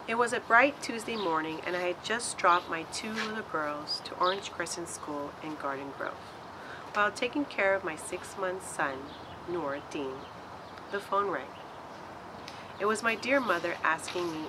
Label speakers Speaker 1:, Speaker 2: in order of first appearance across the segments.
Speaker 1: It was a bright Tuesday morning, and I had just dropped my two little girls to Orange Crescent School in Garden Grove. While taking care of my 6-month son, Noor Dean, the phone rang. It was my dear mother asking me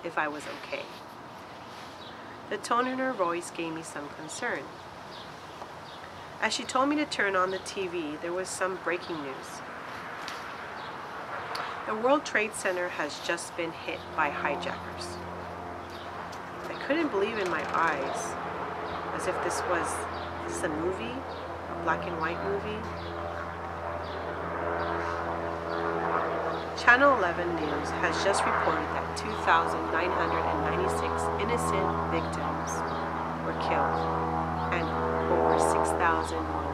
Speaker 1: if I was okay. The tone in her voice gave me some concern. As she told me to turn on the TV, there was some breaking news. The World Trade Center has just been hit by hijackers. I couldn't believe in my eyes, as if this was a movie, a black and white movie. Channel 11 News has just reported that 2,996 innocent victims were killed and over 6,000 were wounded.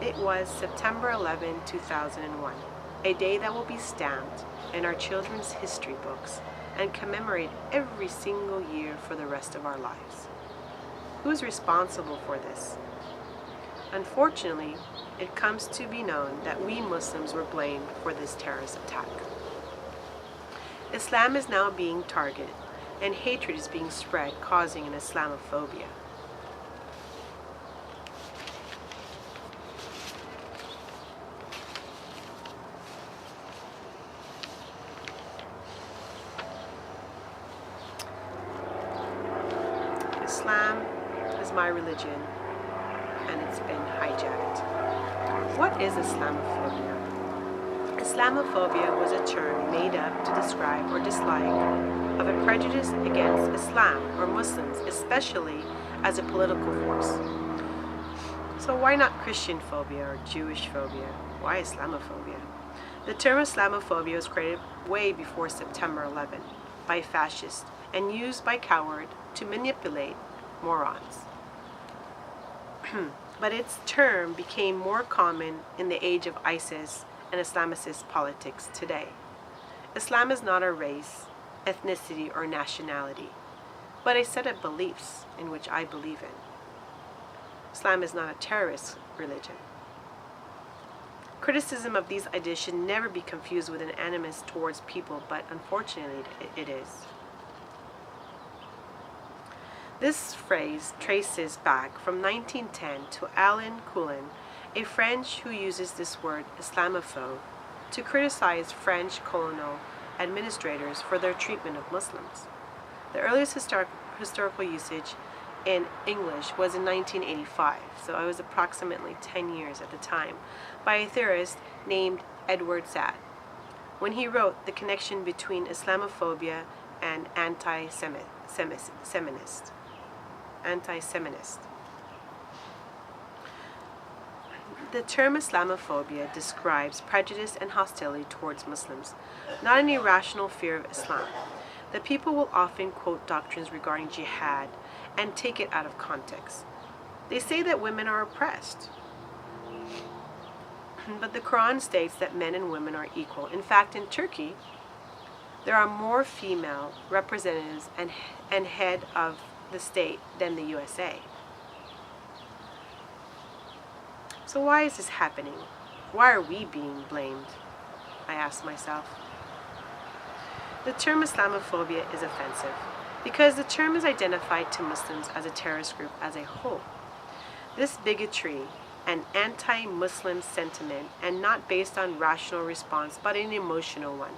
Speaker 1: It was September 11, 2001, a day that will be stamped in our children's history books and commemorated every single year for the rest of our lives. Who is responsible for this? Unfortunately, it comes to be known that we Muslims were blamed for this terrorist attack. Islam is now being targeted, and hatred is being spread, causing an Islamophobia. Islam is my religion, and it's been hijacked. What is Islamophobia? Islamophobia was a term made up to describe or dislike of a prejudice against Islam or Muslims, especially as a political force. So why not Christian phobia or Jewish phobia? Why Islamophobia? The term Islamophobia was created way before September 11 by fascists and used by cowards to manipulate morons. But its term became more common in the age of ISIS and Islamicist politics today. Islam is not a race, ethnicity, or nationality, but a set of beliefs in which I believe in. Islam is not a terrorist religion. Criticism of these ideas should never be confused with an animus towards people, but unfortunately it is. This phrase traces back from 1910 to Alain Coulon, a French who uses this word Islamophobe to criticize French colonial administrators for their treatment of Muslims. The earliest historical usage in English was in 1985, so I was approximately 10 years at the time, by a theorist named Edward Said, when he wrote The Connection Between Islamophobia and Anti-Semitist. The term Islamophobia describes prejudice and hostility towards Muslims, not an irrational fear of Islam. The people will often quote doctrines regarding jihad and take it out of context. They say that women are oppressed, but the Quran states that men and women are equal. In fact, in Turkey, there are more female representatives and head of the state than the USA. So why is this happening? Why are we being blamed? I ask myself. The term Islamophobia is offensive because the term is identified to Muslims as a terrorist group as a whole. This bigotry and anti-Muslim sentiment, and not based on rational response but an emotional one.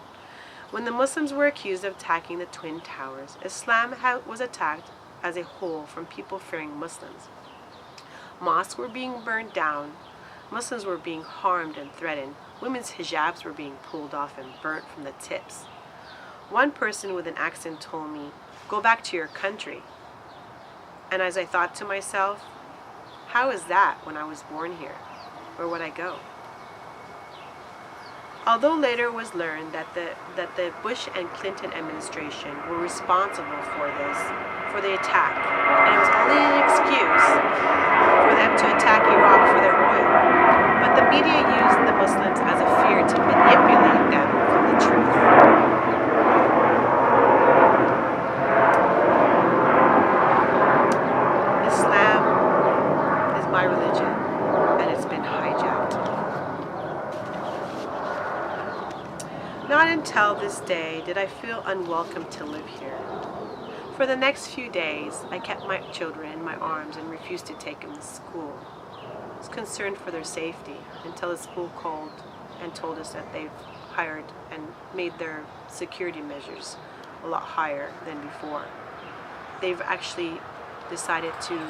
Speaker 1: When the Muslims were accused of attacking the Twin Towers, Islam was attacked as a whole from people fearing Muslims. Mosques were being burned down, Muslims were being harmed and threatened, women's hijabs were being pulled off and burnt from the tips. One person with an accent told me, "Go back to your country." And as I thought to myself, how is that when I was born here? Where would I go? Although later it was learned that the Bush and Clinton administration were responsible for the attack, and it was only an excuse for them to attack Iraq for their oil. But the media used the Muslims as a fear to manipulate them from the truth. Islam is my religion, and it's been hijacked. Not until this day did I feel unwelcome to live here. For the next few days, I kept my children in my arms and refused to take them to school. I was concerned for their safety until the school called and told us that they've hired and made their security measures a lot higher than before. They've actually decided to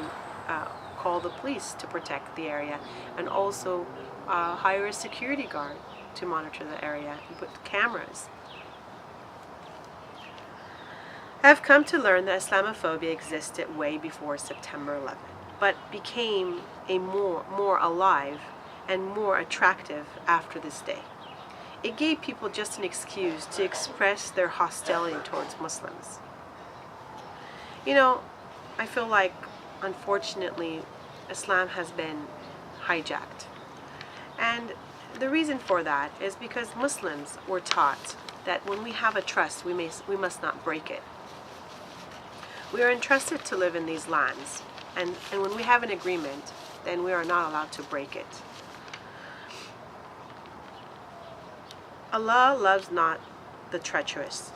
Speaker 1: call the police to protect the area and also hire a security guard to monitor the area and put cameras. I have come to learn that Islamophobia existed way before September 11th, but became more alive and more attractive after this day. It gave people just an excuse to express their hostility towards Muslims. You know, I feel like, unfortunately, Islam has been hijacked. And the reason for that is because Muslims were taught that when we have a trust, we must not break it. We are entrusted to live in these lands, and when we have an agreement, then we are not allowed to break it. Allah loves not the treacherous.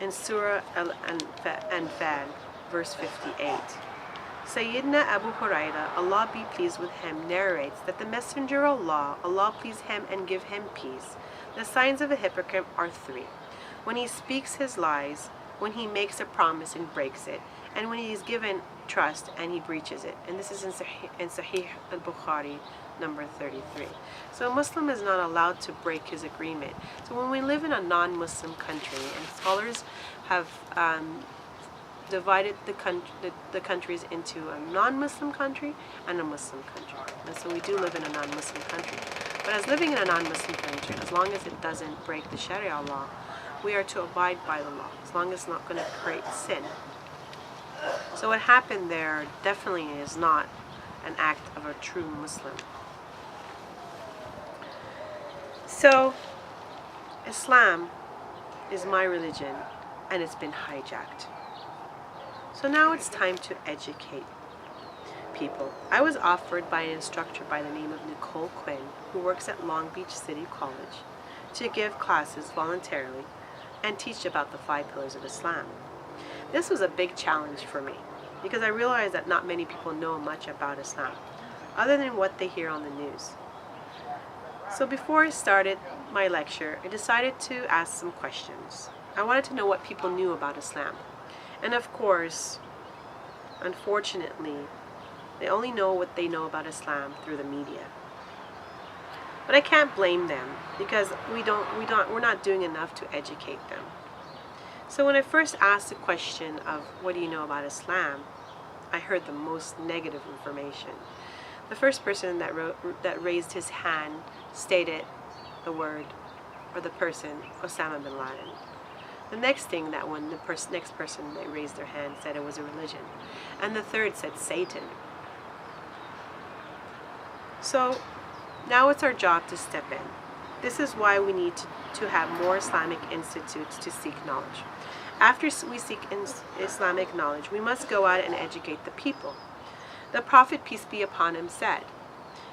Speaker 1: In Surah Al-Anfal, verse 58, Sayyidina Abu Huraira, Allah be pleased with him, narrates that the Messenger of Allah, Allah please him and give him peace, the signs of a hypocrite are three: when he speaks his lies, when he makes a promise and breaks it, and when he is given trust and he breaches it. And this is in Sahih al-Bukhari, number 33. So a Muslim is not allowed to break his agreement. So when we live in a non-Muslim country, and scholars have divided the countries into a non-Muslim country and a Muslim country. And so we do live in a non-Muslim country. But as living in a non-Muslim country, as long as it doesn't break the Sharia law, we are to abide by the law, as long as it's not going to create sin. So what happened there definitely is not an act of a true Muslim. So, Islam is my religion, and it's been hijacked. So now it's time to educate people. I was offered by an instructor by the name of Nicole Quinn, who works at Long Beach City College, to give classes voluntarily and teach about the 5 pillars of Islam. This was a big challenge for me because I realized that not many people know much about Islam other than what they hear on the news. So before I started my lecture, I decided to ask some questions. I wanted to know what people knew about Islam. And of course, unfortunately, they only know what they know about Islam through the media. But I can't blame them because we're not doing enough to educate them. So when I first asked the question of what do you know about Islam, I heard the most negative information. The first person that raised his hand stated the word or the person Osama bin Laden. The next thing that one, next person that raised their hand said it was a religion, and the third said Satan. So now it's our job to step in. This is why we need to have more Islamic institutes to seek knowledge. After we seek Islamic knowledge, we must go out and educate the people. The Prophet, peace be upon him, said,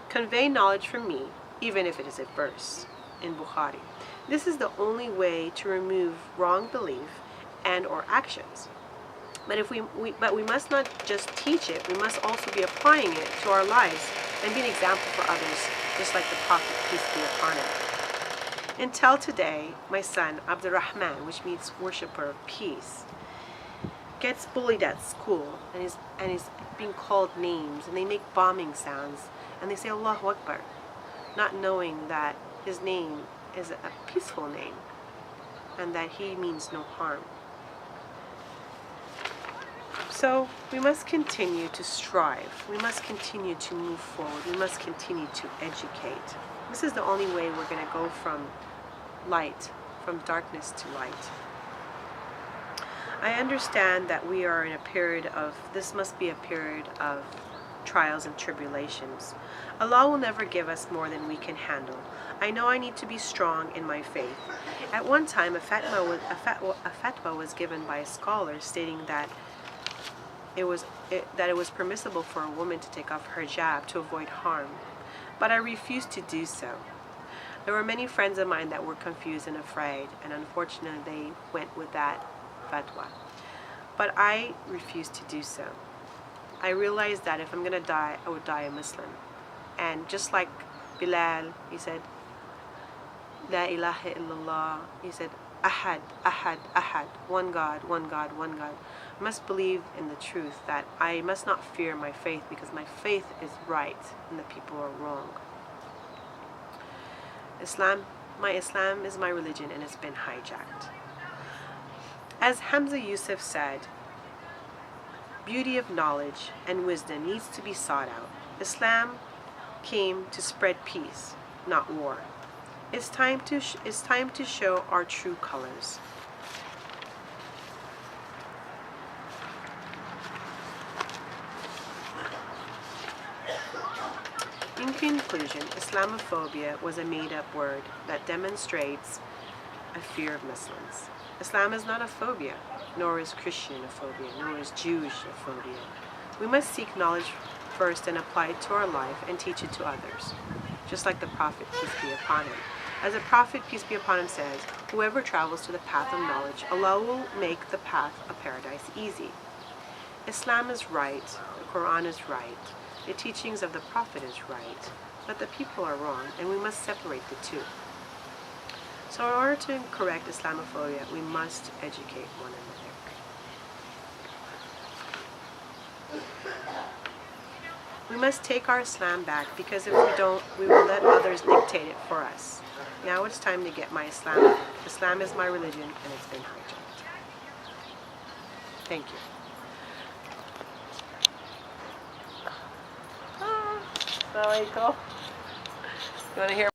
Speaker 1: "Convey knowledge from me, even if it is a verse," in Bukhari. This is the only way to remove wrong belief and or actions. But we must not just teach it, we must also be applying it to our lives and be an example for others, just like the Prophet, peace be upon him. Until today, my son, Abdurrahman, which means worshipper of peace, gets bullied at school and is being called names, and they make bombing sounds, and they say Allahu Akbar, not knowing that his name is a peaceful name and that he means no harm. So we must continue to strive. We must continue to move forward. We must continue to educate. This is the only way we're going to go from light, from darkness to light. I understand that we are in a period of, this must be a period of trials and tribulations. Allah will never give us more than we can handle. I know I need to be strong in my faith. At one time, a fatwa was given by a scholar stating that it was permissible for a woman to take off her hijab to avoid harm, but I refused to do so. There were many friends of mine that were confused and afraid, and unfortunately they went with that fatwa. But I refused to do so. I realized that if I'm going to die, I would die a Muslim. And just like Bilal, he said, La ilaha illallah. He said, Ahad, Ahad, Ahad. One God, one God, one God. I must believe in the truth that I must not fear my faith because my faith is right and the people are wrong. Islam is my religion and it's been hijacked. As Hamza Yusuf said, beauty of knowledge and wisdom needs to be sought out. Islam came to spread peace, not war. It's time to show our true colors. In conclusion, Islamophobia was a made-up word that demonstrates a fear of Muslims. Islam is not a phobia, nor is Christianophobia, nor is Jewishophobia. We must seek knowledge first and apply it to our life and teach it to others, just like the Prophet, peace be upon him. As the Prophet, peace be upon him, says, whoever travels to the path of knowledge, Allah will make the path of paradise easy. Islam is right, the Quran is right, the teachings of the Prophet is right, but the people are wrong, and we must separate the two. So in order to correct Islamophobia, we must educate one another. We must take our Islam back, because if we don't, we will let others dictate it for us. Now it's time to get my Islam back. Islam is my religion, and it's been hijacked. Thank you. Assalamualaikum. You want to hear